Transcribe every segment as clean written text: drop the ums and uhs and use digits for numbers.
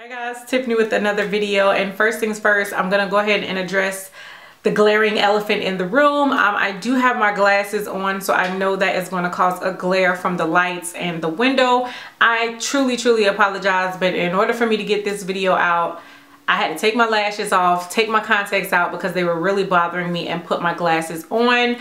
Hi guys, Tiffany with another video, and first things first, I'm gonna go ahead and address the glaring elephant in the room. I do have my glasses on, so I know that is going to cause a glare from the lights and the window. I truly apologize, but in order for me to get this video out, I had to take my lashes off, take my contacts out because they were really bothering me, and put my glasses on.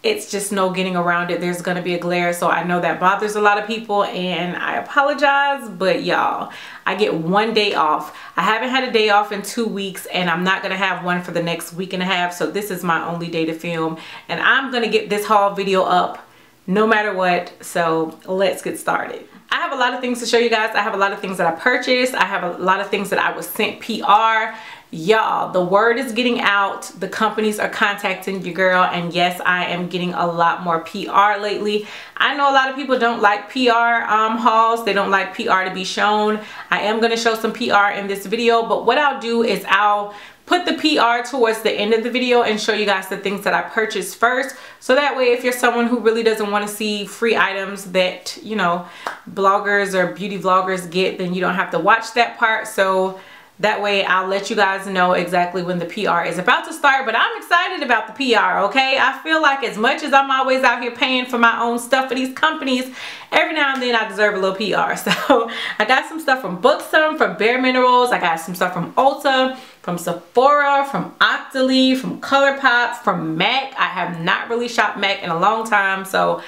It's just no getting around it. There's gonna be a glare, so I know that bothers a lot of people, and I apologize, but y'all, I get one day off. I haven't had a day off in 2 weeks, and I'm not gonna have one for the next week and a half, so this is my only day to film, and I'm gonna get this haul video up no matter what. So let's get started. I have a lot of things to show you guys. I have a lot of things that I purchased. I have a lot of things that I was sent PR. Y'all, the word is getting out. The companies are contacting your girl, and yes, I am getting a lot more PR lately. I know a lot of people don't like PR hauls. They don't like PR to be shown. I am going to show some PR in this video, but what I'll do is I'll put the PR towards the end of the video and show you guys the things that I purchased first. So that way, if you're someone who really doesn't want to see free items that, you know, bloggers or beauty vloggers get, then you don't have to watch that part. So that way I'll let you guys know exactly when the PR is about to start. But I'm excited about the PR, okay? I feel like as much as I'm always out here paying for my own stuff for these companies, every now and then I deserve a little PR. So I got some stuff from Booksome, from Bare Minerals. I got some stuff from Ulta, from Sephora, from Octoly, from ColourPop, from MAC. I have not really shopped MAC in a long time, so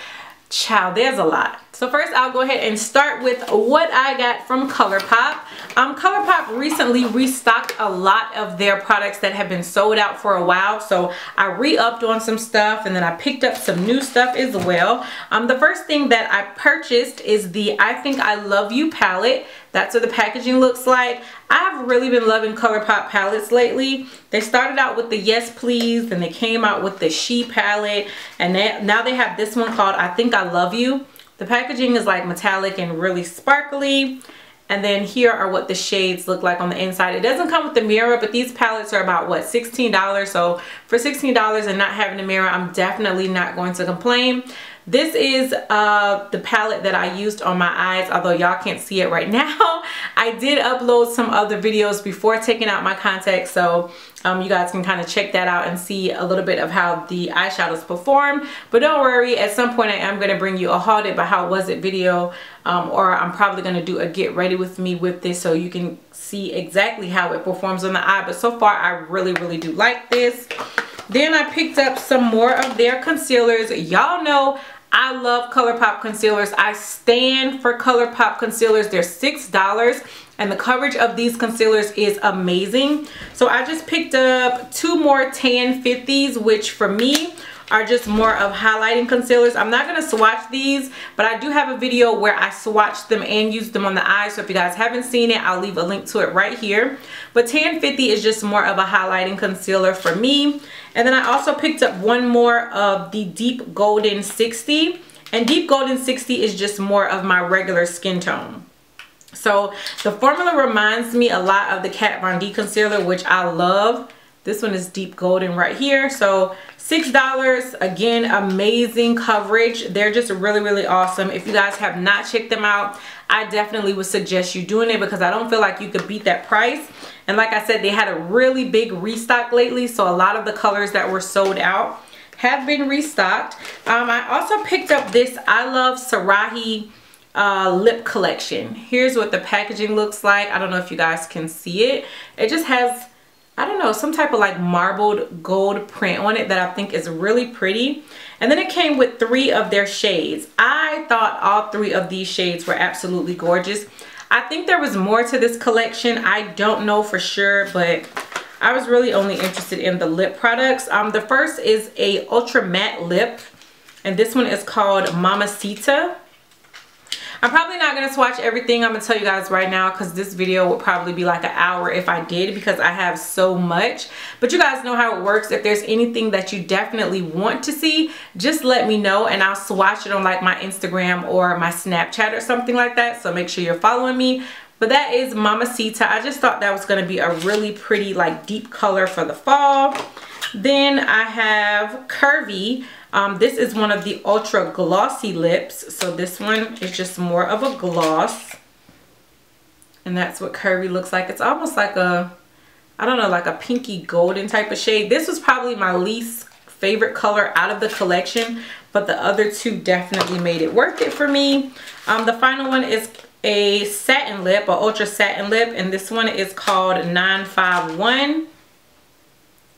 child, there's a lot. So first I'll go ahead and start with what I got from ColourPop. ColourPop recently restocked a lot of their products that have been sold out for a while. So I re-upped on some stuff, and then I picked up some new stuff as well. The first thing that I purchased is the I Think I Love You palette. That's what the packaging looks like. I've really been loving ColourPop palettes lately. They started out with the Yes Please, then they came out with the She palette, and now they have this one called I Think I Love You. The packaging is like metallic and really sparkly. And then here are what the shades look like on the inside. It doesn't come with the mirror, but these palettes are about, what, $16? So for $16 and not having a mirror, I'm definitely not going to complain. This is the palette that I used on my eyes, although y'all can't see it right now. I did upload some other videos before taking out my contacts, so you guys can kind of check that out and see a little bit of how the eyeshadows perform. But don't worry, at some point I am going to bring you a haul it by how was it video, or I'm probably going to do a get ready with me with this so you can see exactly how it performs on the eye. But so far I really do like this. Then I picked up some more of their concealers. Y'all know I love ColourPop concealers. I stand for ColourPop concealers. They're $6, and the coverage of these concealers is amazing. So I just picked up 2 more Tan 50s, which for me are just more of highlighting concealers. I'm not going to swatch these, but I do have a video where I swatched them and used them on the eyes. So if you guys haven't seen it, I'll leave a link to it right here. But Tan 50 is just more of a highlighting concealer for me. And then I also picked up one more of the Deep Golden 60. And Deep Golden 60 is just more of my regular skin tone. So the formula reminds me a lot of the Kat Von D concealer, which I love. This one is Deep Golden right here. So $6, again, amazing coverage. They're just really awesome. If you guys have not checked them out, I definitely would suggest you doing it because I don't feel like you could beat that price. And like I said, they had a really big restock lately, so a lot of the colors that were sold out have been restocked. I also picked up this I Love Sarahi lip collection. Here's what the packaging looks like. I don't know if you guys can see it. It just has, I don't know, some type of like marbled gold print on it that I think is really pretty. And then it came with 3 of their shades. I thought all 3 of these shades were absolutely gorgeous. I think there was more to this collection. I don't know for sure, but I was really only interested in the lip products. The first is a ultra matte lip, and this one is called Mamacita. I'm probably not going to swatch everything. I'm going to tell you guys right now because this video would probably be like an hour if I did, because I have so much. But you guys know how it works. If there's anything that you definitely want to see, just let me know and I'll swatch it on like my Instagram or my Snapchat or something like that. So make sure you're following me. But that is Mamacita. I just thought that was going to be a really pretty like deep color for the fall. Then I have Curvy. This is one of the ultra glossy lips. So this one is just more of a gloss. And that's what curvy looks like. It's almost like a, I don't know, like a pinky golden type of shade. This was probably my least favorite color out of the collection, but the other two definitely made it worth it for me. The final one is a satin lip, or ultra satin lip, and this one is called 951.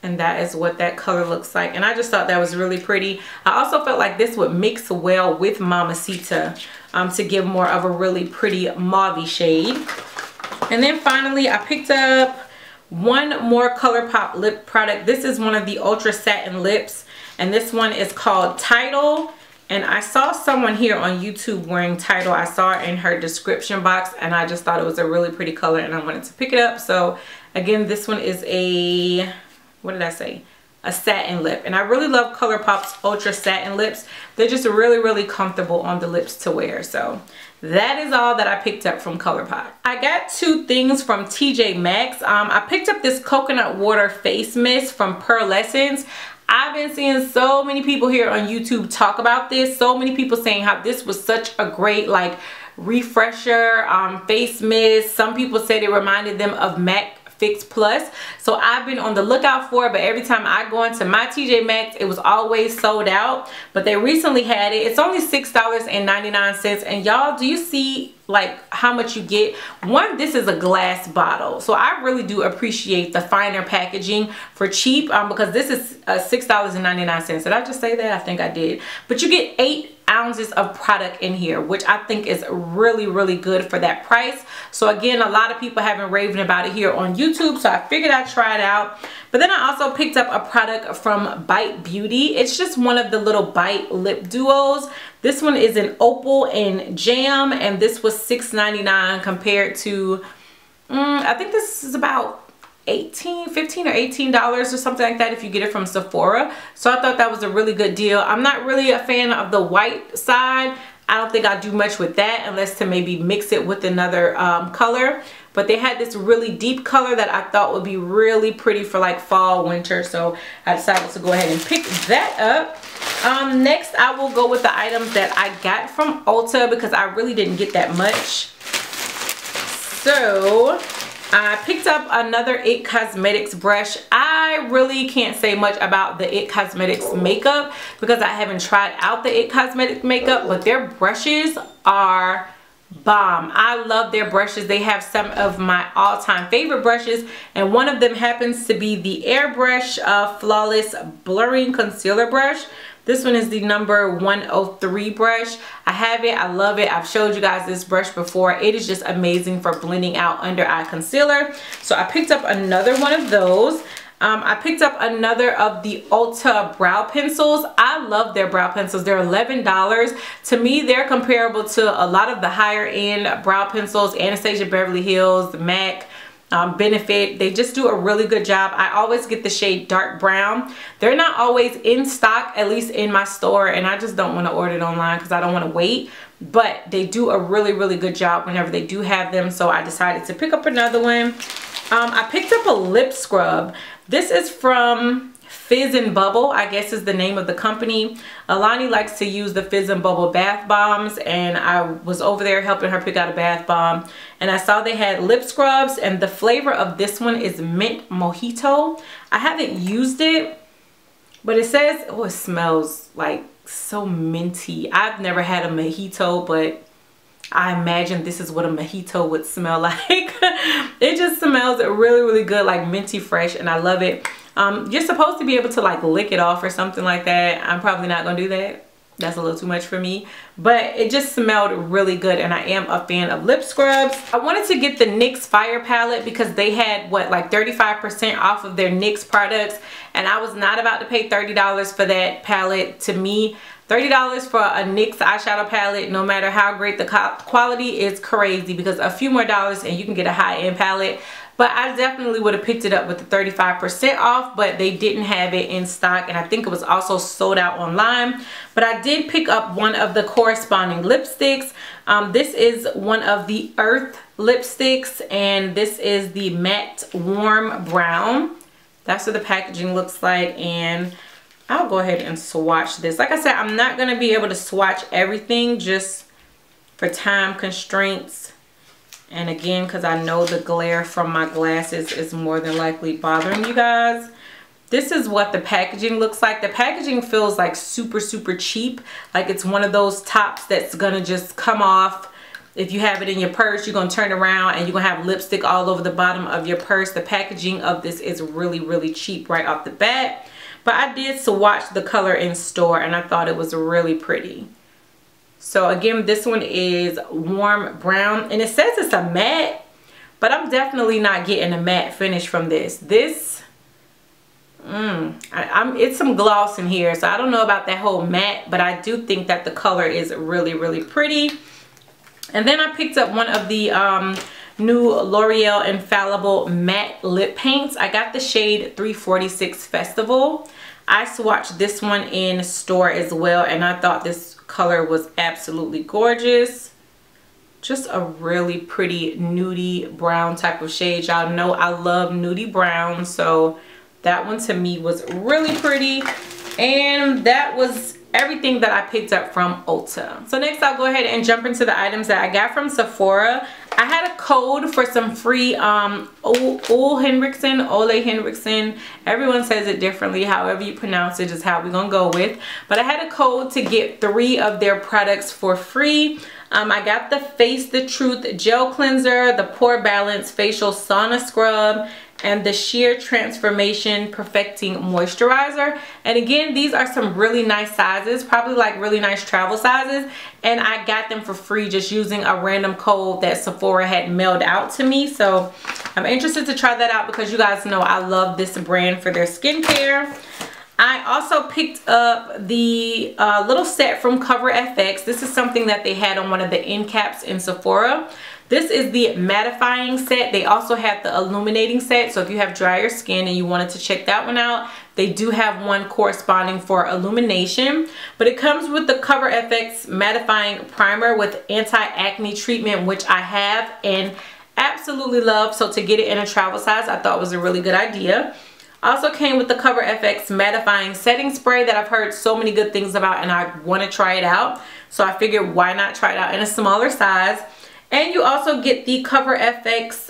And that is what that color looks like. And I just thought that was really pretty. I also felt like this would mix well with Mamacita to give more of a really pretty mauve shade. And then finally, I picked up one more ColourPop lip product. This is one of the ultra satin lips, and this one is called Tidal. And I saw someone here on YouTube wearing Tidal. I saw it in her description box, and I just thought it was a really pretty color, and I wanted to pick it up. So again, this one is a, what did I say? A satin lip. And I really love ColourPop's ultra satin lips. They're just really, really comfortable on the lips to wear. So that is all that I picked up from ColourPop. I got two things from TJ Maxx. I picked up this coconut water face mist from Pearlescence. I've been seeing so many people here on YouTube talk about this. So many people saying how this was such a great like refresher face mist. Some people said it reminded them of MAC Fix Plus. So I've been on the lookout for it, but every time I go into my TJ Maxx, it was always sold out. But they recently had it. It's only $6.99. And y'all, do you see like how much you get? One, this is a glass bottle, so I really do appreciate the finer packaging for cheap, because this is $6.99. Did I just say that? I think I did. But you get 8 ounces of product in here, which I think is really, really good for that price. So again, a lot of people have been raving about it here on YouTube, so I figured I'd try it out. But then I also picked up a product from Bite Beauty. It's just one of the little Bite lip duos. This one is an Opal and Jam, and this was $6.99 compared to, I think this is about $15 or $18 or something like that if you get it from Sephora. So I thought that was a really good deal. I'm not really a fan of the white side. I don't think I'll do much with that unless to maybe mix it with another color. But they had this really deep color that I thought would be really pretty for like fall, winter. So I decided to go ahead and pick that up. Next, I will go with the items that I got from Ulta because I really didn't get that much. So I picked up another IT Cosmetics brush. I really can't say much about the IT Cosmetics makeup because I haven't tried out the IT Cosmetics makeup, but their brushes are bomb. I love their brushes. They have some of my all-time favorite brushes, and one of them happens to be the Airbrush Flawless Blurring Concealer Brush. This one is the number 103 brush. I have it. I love it. I've showed you guys this brush before. It is just amazing for blending out under eye concealer. So I picked up another one of those. I picked up another of the Ulta brow pencils. I love their brow pencils. They're $11. To me, they're comparable to a lot of the higher end brow pencils, Anastasia Beverly Hills, MAC, Benefit. They just do a really good job. I always get the shade dark brown. They're not always in stock, at least in my store, and I just don't want to order it online because I don't want to wait. But they do a really, really good job whenever they do have them, so I decided to pick up another one. I picked up a lip scrub. This is from Fizz and Bubble, I guess is the name of the company. Alani likes to use the Fizz and Bubble bath bombs, and I was over there helping her pick out a bath bomb, and I saw they had lip scrubs, and the flavor of this one is Mint Mojito. I haven't used it, but it says, oh, it smells like so minty. I've never had a mojito, but I imagine this is what a mojito would smell like. It just smells really, really good, like minty fresh, and I love it. You're supposed to be able to like lick it off or something like that. I'm probably not gonna do that. That's a little too much for me, but it just smelled really good, and I am a fan of lip scrubs. I wanted to get the NYX Fire palette because they had what, like 35% off of their NYX products, and I was not about to pay $30 for that palette. To me, $30 for a NYX eyeshadow palette, no matter how great the quality, is crazy, because a few more dollars and you can get a high-end palette. But I definitely would have picked it up with the 35% off, but they didn't have it in stock, and I think it was also sold out online. But I did pick up one of the corresponding lipsticks. This is one of the Earth lipsticks, and this is the Matte Warm Brown. That's what the packaging looks like, and I'll go ahead and swatch this. Like I said, I'm not going to be able to swatch everything just for time constraints. And again, because I know the glare from my glasses is more than likely bothering you guys, this is what the packaging looks like. The packaging feels like super, super cheap. Like it's one of those tops that's gonna just come off. If you have it in your purse, you're gonna turn around and you're gonna have lipstick all over the bottom of your purse. The packaging of this is really, really cheap right off the bat. But I did swatch the color in store and I thought it was really pretty. So again, this one is warm brown and it says it's a matte, but I'm definitely not getting a matte finish from this. This, it's some gloss in here, so I don't know about that whole matte, but I do think that the color is really, really pretty. And then I picked up one of the new L'Oreal Infallible matte lip paints. I got the shade 346 Festival. I swatched this one in store as well, and I thought this color was absolutely gorgeous. Just a really pretty nudie brown type of shade. Y'all know I love nudie brown, so that one to me was really pretty. And that was everything that I picked up from Ulta. So next I'll go ahead and jump into the items that I got from Sephora. I had a code for some free Ole Henriksen. Everyone says it differently. However you pronounce it is how we're gonna go with. But I had a code to get 3 of their products for free. I got the Face the Truth Gel Cleanser, the Pore Balance Facial Sauna Scrub, and the Sheer Transformation Perfecting Moisturizer. And again, these are some really nice sizes, probably like really nice travel sizes, and I got them for free just using a random code that Sephora had mailed out to me. So I'm interested to try that out because you guys know I love this brand for their skincare. I also picked up the little set from Cover FX. This is something that they had on one of the end caps in Sephora. This is the mattifying set. They also have the illuminating set. So if you have drier skin and you wanted to check that one out, they do have one corresponding for illumination. But it comes with the Cover FX mattifying primer with anti-acne treatment, which I have and absolutely love. So to get it in a travel size, I thought was a really good idea. Also came with the Cover FX mattifying setting spray that I've heard so many good things about and I want to try it out. So I figured why not try it out in a smaller size. And you also get the Cover FX,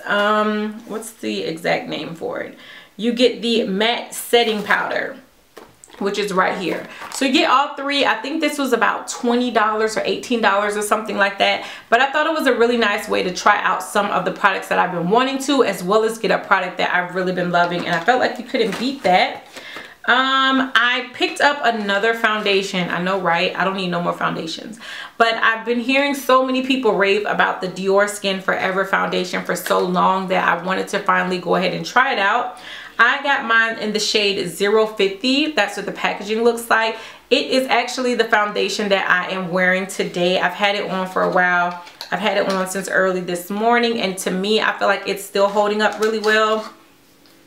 what's the exact name for it? You get the matte setting powder, which is right here. So you get all 3. I think this was about $20 or $18 or something like that. But I thought it was a really nice way to try out some of the products that I've been wanting to, as well as get a product that I've really been loving. And I felt like you couldn't beat that. I picked up another foundation. I know, right? I don't need no more foundations. But I've been hearing so many people rave about the Dior Skin Forever foundation for so long that I wanted to finally go ahead and try it out. I got mine in the shade 050. That's what the packaging looks like. It is actually the foundation that I am wearing today. I've had it on for a while. I've had it on since early this morning, and to me, I feel like it's still holding up really well.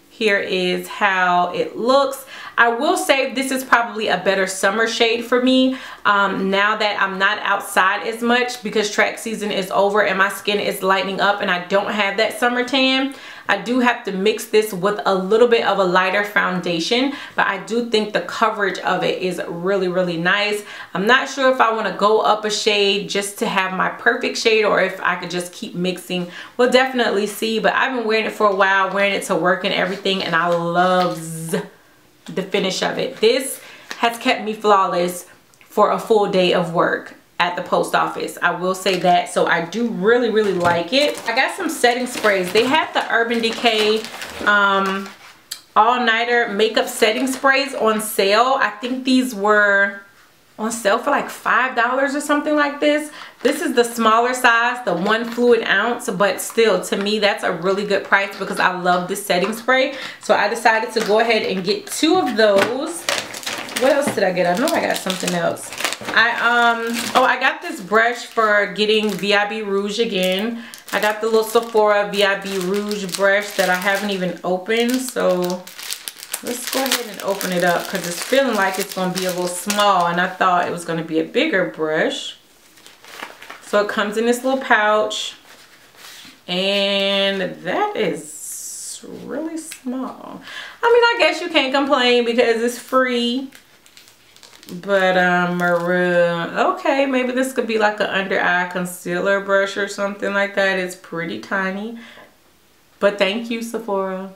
Here is how it looks. I will say this is probably a better summer shade for me now that I'm not outside as much because track season is over and my skin is lightening up and I don't have that summer tan. I do have to mix this with a little bit of a lighter foundation, but I do think the coverage of it is really, really nice. I'm not sure if I want to go up a shade just to have my perfect shade or if I could just keep mixing. We'll definitely see, but I've been wearing it for a while, wearing it to work and everything, and I love the finish of it. This has kept me flawless for a full day of work at the post office. I will say that. So I do really, really like it. I got some setting sprays. They had the Urban Decay all-nighter makeup setting sprays on sale. I think these were on sale for like $5 or something like this. This is the smaller size, the 1 fluid ounce, but still to me that's a really good price because I love this setting spray. So I decided to go ahead and get 2 of those. What else did I get? I know I got something else. I got this brush for getting VIB Rouge again. I got the little Sephora VIB Rouge brush that I haven't even opened. So let's go ahead and open it up because it's feeling like it's going to be a little small and I thought it was going to be a bigger brush. So it comes in this little pouch and that is really small. I mean, I guess you can't complain because it's free. But maroon. Okay, maybe this could be like an under eye concealer brush or something like that. It's pretty tiny. But thank you, Sephora.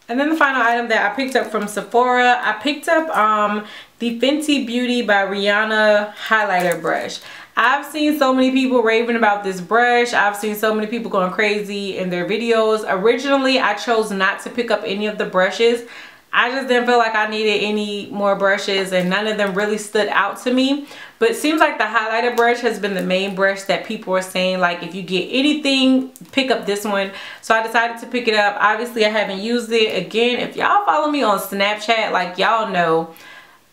And then the final item that I picked up from Sephora, I picked up the Fenty Beauty by Rihanna highlighter brush. I've seen so many people raving about this brush. I've seen so many people going crazy in their videos. Originally, I chose not to pick up any of the brushes. I just didn't feel like I needed any more brushes, and none of them really stood out to me. But it seems like the highlighter brush has been the main brush that people are saying, like, if you get anything, pick up this one. So I decided to pick it up. Obviously, I haven't used it. Again, if y'all follow me on Snapchat, like y'all know,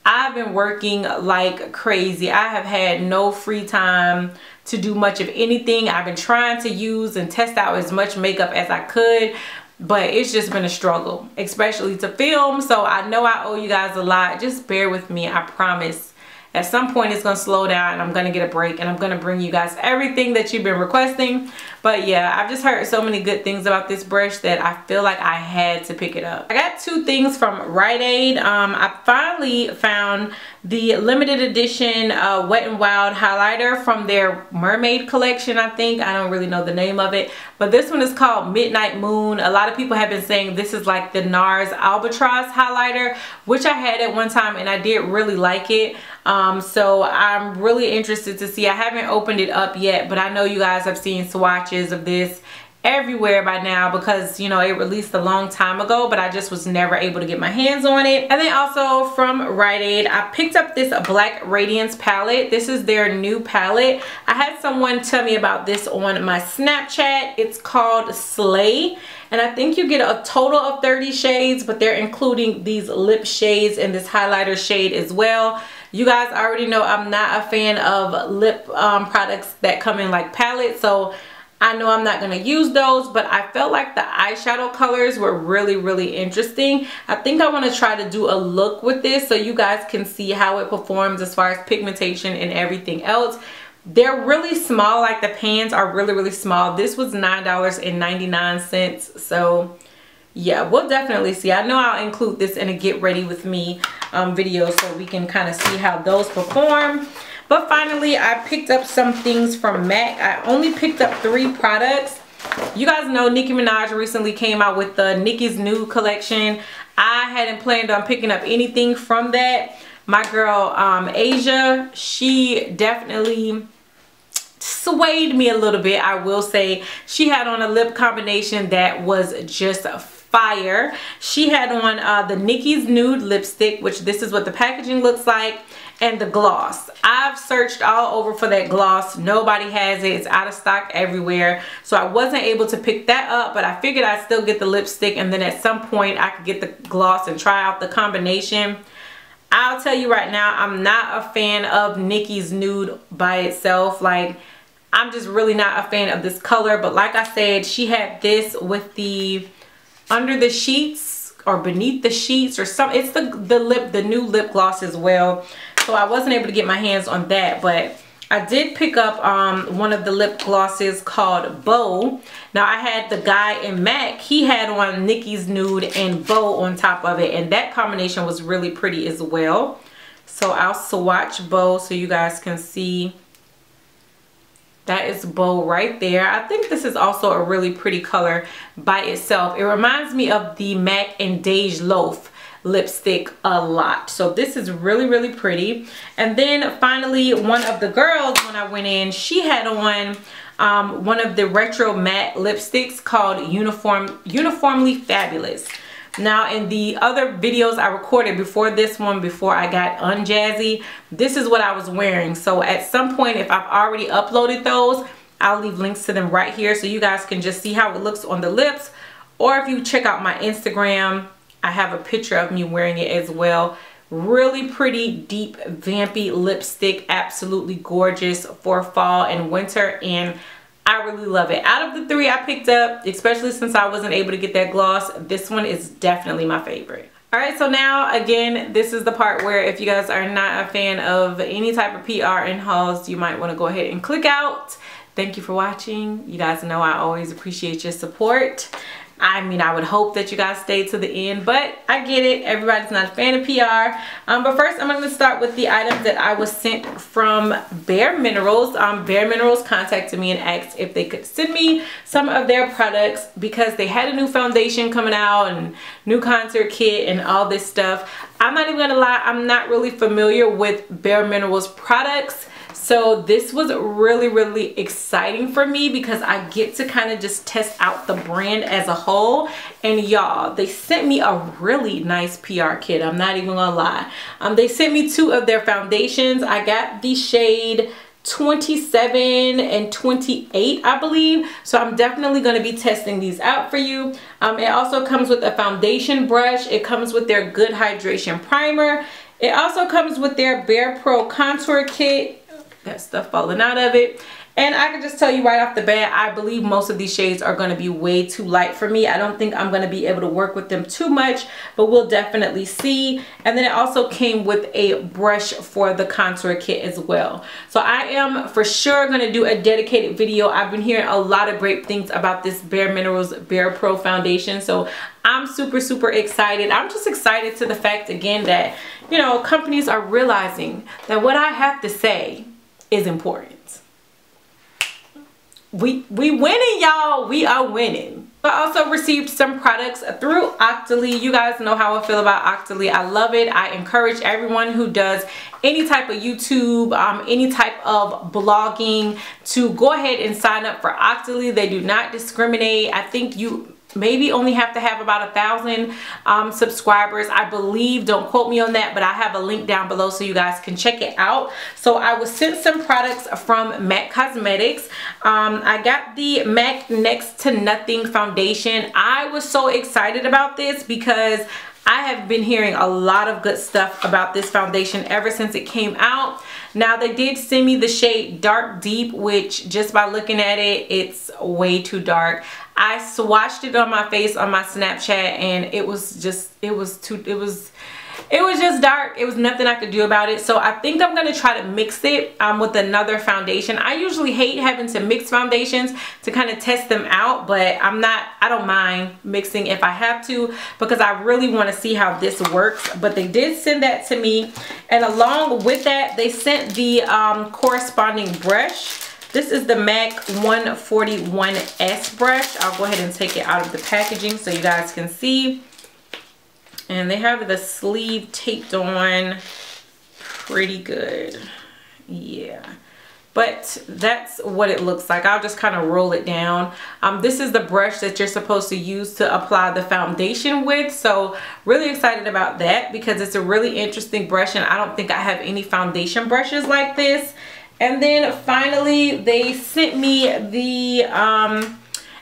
I've been working like crazy. I have had no free time to do much of anything. I've been trying to use and test out as much makeup as I could, but it's just been a struggle, especially to film. So I know I owe you guys a lot. Just bear with me, I promise. At some point it's gonna slow down and I'm gonna get a break and I'm gonna bring you guys everything that you've been requesting. But yeah, I've just heard so many good things about this brush that I feel like I had to pick it up. I got two things from Rite Aid. I finally found the limited edition Wet n Wild highlighter from their mermaid collection, I think. I don't really know the name of it, but this one is called Midnight Moon. A lot of people have been saying this is like the NARS Albatross highlighter, which I had at one time and I did really like it. So I'm really interested to see. I haven't opened it up yet, but I know you guys have seen swatches of this everywhere by now because, you know, it released a long time ago, but I just was never able to get my hands on it. And then also from Rite Aid, I picked up this Black Radiance palette. This is their new palette. I had someone tell me about this on my Snapchat. It's called Slay, and I think you get a total of 30 shades, but they're including these lip shades and this highlighter shade as well. You guys already know I'm not a fan of lip products that come in like palettes, so I know I'm not going to use those, but I felt like the eyeshadow colors were really interesting. I think I want to try to do a look with this so you guys can see how it performs as far as pigmentation and everything else. They're really small, like the pans are really small. This was $9.99, so yeah, we'll definitely see. I know I'll include this in a get ready with me video so we can kind of see how those perform. But finally, I picked up some things from MAC. I only picked up 3 products. You guys know Nicki Minaj recently came out with the Nicki's Nude collection. I hadn't planned on picking up anything from that. My girl Asia, she definitely swayed me a little bit, I will say. She had on a lip combination that was just fire. She had on the Nicki's Nude lipstick, which this is what the packaging looks like, and the gloss. I've searched all over for that gloss. Nobody has it. It's out of stock everywhere. So I wasn't able to pick that up, but I figured I'd still get the lipstick, and then at some point I could get the gloss and try out the combination. I'll tell you right now, I'm not a fan of Nicki's Nude by itself. Like, I'm just really not a fan of this color. But like I said, she had this with the Under the Sheets or Beneath the Sheets or something. It's the new lip gloss as well. So I wasn't able to get my hands on that, but I did pick up one of the lip glosses called Beaux. Now I had the guy in MAC, he had on Nicki's Nude and Beaux on top of it, and that combination was really pretty as well. So I'll swatch Beaux so you guys can see. That is Beaux right there. I think this is also a really pretty color by itself. It reminds me of the MAC and Dej Loaf lipstick a lot. So this is really pretty. And then finally, one of the girls, when I went in, she had on one of the retro matte lipsticks called Uniformly Fabulous. Now in the other videos I recorded before this one, before I got unjazzy, this is what I was wearing. So at some point, if I've already uploaded those, I'll leave links to them right here so you guys can just see how it looks on the lips. Or if you check out my Instagram, I have a picture of me wearing it as well. Really pretty, deep, vampy lipstick. Absolutely gorgeous for fall and winter, and I really love it. Out of the 3 I picked up, especially since I wasn't able to get that gloss, this one is definitely my favorite. Alright, so now again, this is the part where if you guys are not a fan of any type of PR and hauls, you might want to go ahead and click out. Thank you for watching. You guys know I always appreciate your support. I mean, I would hope that you guys stay to the end, but I get it. Everybody's not a fan of PR. But first, I'm going to start with the items that I was sent from Bare Minerals. Bare Minerals contacted me and asked if they could send me some of their products because they had a new foundation coming out and new contour kit and all this stuff. I'm not even going to lie, I'm not really familiar with Bare Minerals products. So this was really exciting for me because I get to kind of just test out the brand as a whole. And y'all, they sent me a really nice PR kit. I'm not even gonna lie. They sent me 2 of their foundations. I got the shade 27 and 28, I believe. So I'm definitely going to be testing these out for you. It also comes with a foundation brush. It comes with their Good Hydration Primer. It also comes with their Bare Pro Contour Kit. That stuff falling out of it. And I can just tell you right off the bat, I believe most of these shades are going to be way too light for me. I don't think I'm going to be able to work with them too much, but we'll definitely see. And then it also came with a brush for the contour kit as well. So I am for sure going to do a dedicated video. I've been hearing a lot of great things about this Bare Minerals Bare Pro foundation. So I'm super excited. I'm just excited to the fact again that, you know, companies are realizing that what I have to say is important. We winning, y'all. We are winning. I also received some products through Octoly. You guys know how I feel about Octoly. I love it. I encourage everyone who does any type of YouTube, any type of blogging to go ahead and sign up for Octoly. They do not discriminate. I think you maybe only have to have about 1,000 subscribers, I believe. Don't quote me on that, but I have a link down below so you guys can check it out. So I was sent some products from MAC Cosmetics. I got the MAC Next to Nothing foundation. I was so excited about this because I have been hearing a lot of good stuff about this foundation ever since it came out. Now they did send me the shade Dark Deep, which just by looking at it, it's way too dark. I swatched it on my face on my Snapchat and it was just dark. It was nothing I could do about it. So I think I'm going to try to mix it with another foundation. I usually hate having to mix foundations to kind of test them out, but I don't mind mixing if I have to because I really want to see how this works. But they did send that to me, and along with that they sent the corresponding brush. This is the MAC 141S brush. I'll go ahead and take it out of the packaging so you guys can see. And they have the sleeve taped on pretty good. Yeah. But that's what it looks like. I'll just kind of roll it down. This is the brush that you're supposed to use to apply the foundation with. So really excited about that because it's a really interesting brush and I don't think I have any foundation brushes like this. And then finally, they sent me the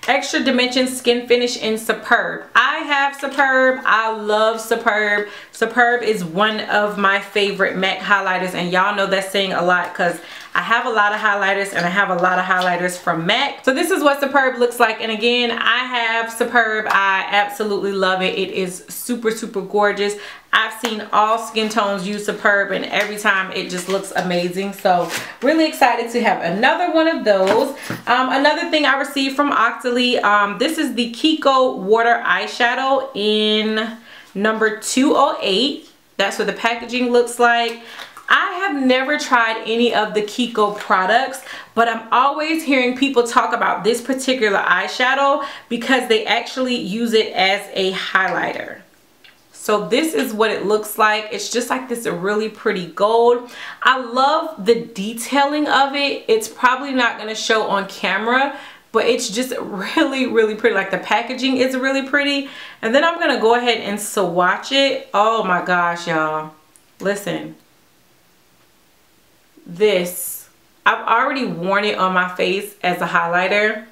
Extra Dimension Skin Finish in Superb. I have Superb. I love Superb. Superb is one of my favorite MAC highlighters, and y'all know that's saying a lot because I have a lot of highlighters and I have a lot of highlighters from MAC. So this is what Superb looks like, and again, I have Superb. I absolutely love it. It is super gorgeous. I've seen all skin tones use Superb and every time it just looks amazing. So really excited to have another one of those. Another thing I received from Octoly, this is the Kiko Water Eyeshadow in number 208. That's what the packaging looks like. I have never tried any of the Kiko products, but I'm always hearing people talk about this particular eyeshadow because they actually use it as a highlighter. So this is what it looks like. It's just like this really pretty gold. I love the detailing of it. It's probably not going to show on camera, but it's just really pretty. Like the packaging is really pretty. And then I'm going to go ahead and swatch it. Oh my gosh, y'all. Listen. This, I've already worn it on my face as a highlighter.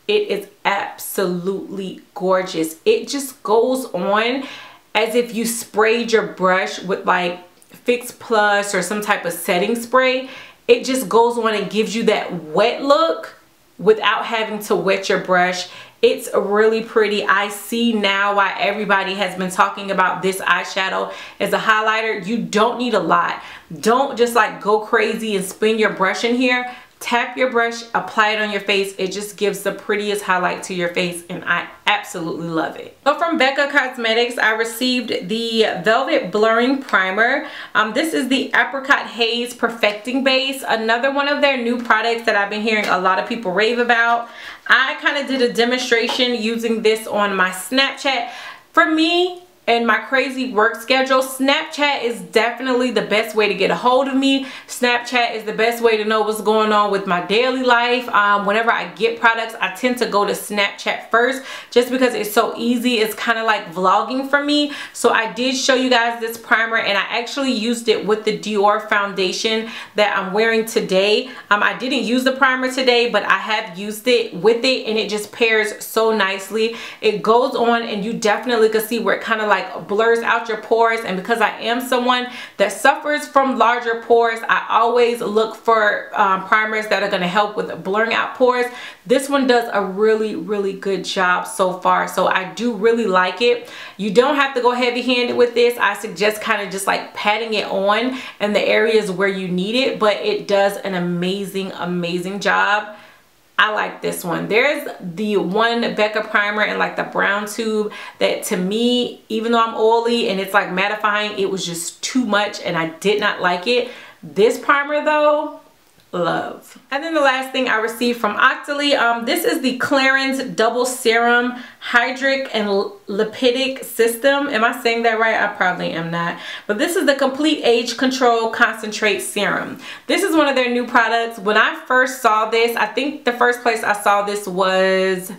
It is absolutely gorgeous. It just goes on as if you sprayed your brush with like Fix Plus or some type of setting spray. It just goes on and gives you that wet look without having to wet your brush. It's really pretty. I see now why everybody has been talking about this eyeshadow as a highlighter. You don't need a lot. Don't just like go crazy and spin your brush in here. Tap your brush, apply it on your face. It just gives the prettiest highlight to your face, and I absolutely absolutely love it. So from Becca Cosmetics, I received the Velvet Blurring Primer. This is the Apricot Haze Perfecting Base, another one of their new products that I've been hearing a lot of people rave about. I kind of did a demonstration using this on my Snapchat. For me, and my crazy work schedule, Snapchat is definitely the best way to get a hold of me. Snapchat is the best way to know what's going on with my daily life. Whenever I get products, I tend to go to Snapchat first just because it's so easy. It's kind of like vlogging for me. So I did show you guys this primer, and I actually used it with the Dior foundation that I'm wearing today. I didn't use the primer today, but I have used it with it, and it just pairs so nicely. It goes on, and you definitely can see where it kind of like blurs out your pores. And because I am someone that suffers from larger pores, I always look for primers that are going to help with blurring out pores. This one does a really good job so far, so I do really like it. You don't have to go heavy-handed with this. I suggest kind of just like patting it on in the areas where you need it, but it does an amazing job. I like this one. There's the one Becca primer in like the brown tube that, to me, even though I'm oily and it's like mattifying, it was just too much and I did not like it. This primer though, love. And then the last thing I received from Octoly, this is the Clarins Double Serum Hydric and Lipidic System. Am I saying that right? I probably am not. But this is the Complete Age Control Concentrate Serum. This is one of their new products. When I first saw this, I think the first place I saw this was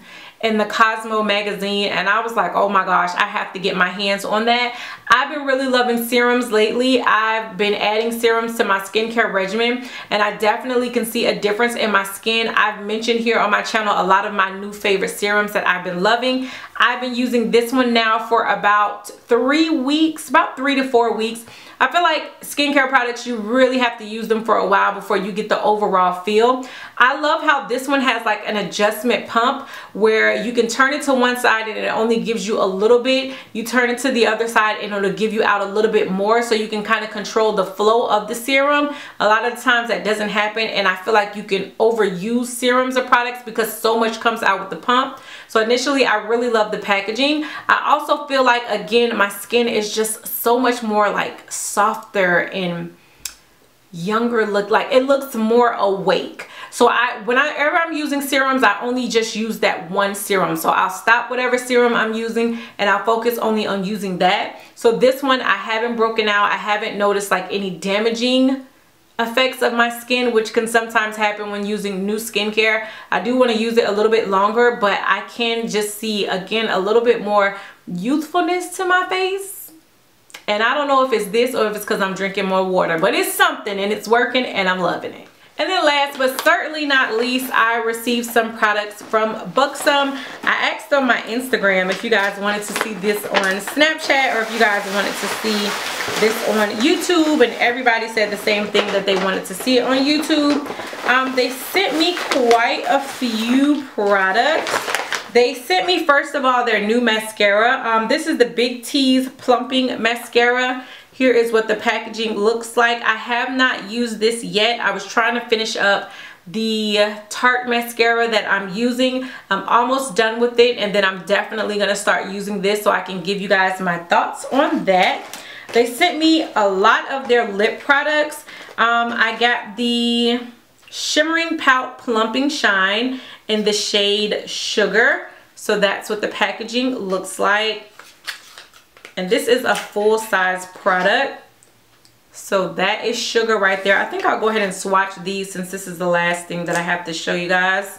in the Cosmo magazine, and I was like, oh my gosh, I have to get my hands on that. I've been really loving serums lately. I've been adding serums to my skincare regimen, and I definitely can see a difference in my skin. I've mentioned here on my channel a lot of my new favorite serums that I've been loving. I've been using this one now for about 3 weeks, about 3 to 4 weeks. I feel like skincare products, you really have to use them for a while before you get the overall feel. I love how this one has like an adjustment pump where you can turn it to one side and it only gives you a little bit. You turn it to the other side and it'll give you out a little bit more, so you can kind of control the flow of the serum. A lot of the times that doesn't happen, and I feel like you can overuse serums or products because so much comes out with the pump. So initially, I really love the packaging. I also feel like, again, my skin is just so much more like softer and younger look. Like it looks more awake. So whenever I'm using serums, I only just use that one serum. So I'll stop whatever serum I'm using and I'll focus only on using that. So this one, I haven't broken out. I haven't noticed like any damaging effects of my skin, which can sometimes happen when using new skincare. I do want to use it a little bit longer, but I can just see, again, a little bit more youthfulness to my face. And I don't know if it's this or if it's because I'm drinking more water, but it's something and it's working and I'm loving it. And then last but certainly not least, I received some products from Buxom. I asked on my Instagram if you guys wanted to see this on Snapchat or if you guys wanted to see this on YouTube, and everybody said the same thing, that they wanted to see it on YouTube. They sent me quite a few products. They sent me, first of all, their new mascara. This is the Big T's Plumping Mascara. Here is what the packaging looks like. I have not used this yet. I was trying to finish up the Tarte mascara that I'm using. I'm almost done with it, and then I'm definitely going to start using this so I can give you guys my thoughts on that. They sent me a lot of their lip products. I got the Shimmering Pout Plumping Shine in the shade Sugar. So that's what the packaging looks like. And this is a full-size product. So that is Sugar right there. I think I'll go ahead and swatch these since this is the last thing that I have to show you guys.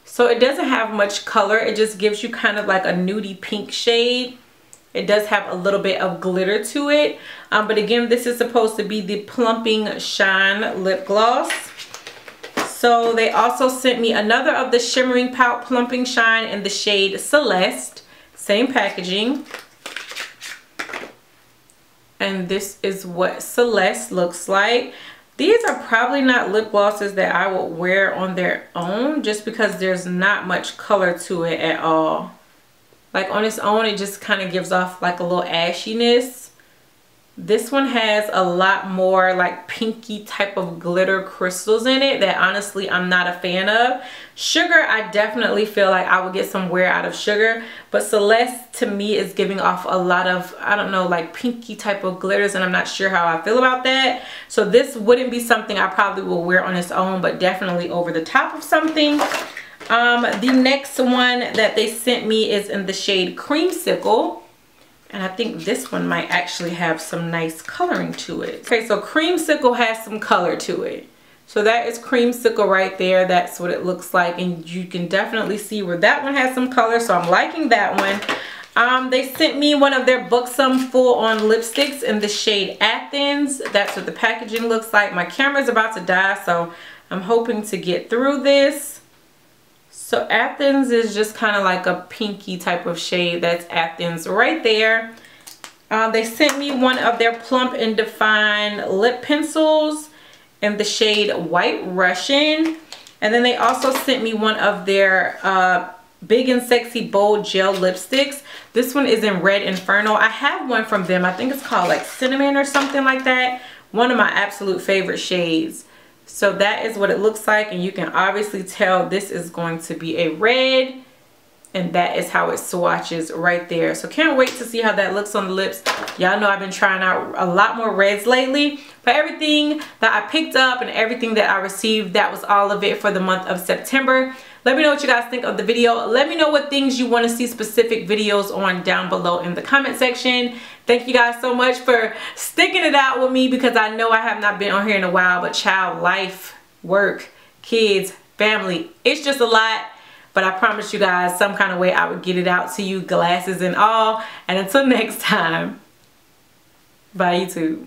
So it doesn't have much color. It just gives you kind of like a nudie pink shade. It does have a little bit of glitter to it. But again, this is supposed to be the Plumping Shine lip gloss. So they also sent me another of the Shimmering Pout Plumping Shine in the shade Celeste. Same packaging. And this is what Celeste looks like. These are probably not lip glosses that I would wear on their own, just because there's not much color to it at all. Like on its own, it just kind of gives off like a little ashiness. This one has a lot more like pinky type of glitter crystals in it that honestly I'm not a fan of. Sugar, I definitely feel like I would get some wear out of Sugar, but Celeste to me is giving off a lot of, I don't know, like pinky type of glitters, and I'm not sure how I feel about that. So this wouldn't be something I probably will wear on its own, but definitely over the top of something. The next one that they sent me is in the shade Creamsicle. And I think this one might actually have some nice coloring to it. Okay, so Creamsicle has some color to it. So that is Creamsicle right there. That's what it looks like. And you can definitely see where that one has some color. So I'm liking that one. They sent me one of their Buxom full-on lipsticks in the shade Athens. That's what the packaging looks like. My camera's about to die, so I'm hoping to get through this. So Athens is just kind of like a pinky type of shade. That's Athens right there. They sent me one of their Plump and Define lip pencils in the shade White Russian. And then they also sent me one of their Big and Sexy Bold Gel lipsticks. This one is in Red Inferno. I have one from them. I think it's called like Cinnamon or something like that. One of my absolute favorite shades. So that is what it looks like, and you can obviously tell this is going to be a red, and that is how it swatches right there. So can't wait to see how that looks on the lips. Y'all know I've been trying out a lot more reds lately, but everything that I picked up and everything that I received, that was all of it for the month of September. Let me know what you guys think of the video. Let me know what things you want to see specific videos on down below in the comment section. Thank you guys so much for sticking it out with me, because I know I have not been on here in a while, but child, life, work, kids, family, it's just a lot. But I promise you guys, some kind of way I would get it out to you, glasses and all. And until next time, bye YouTube.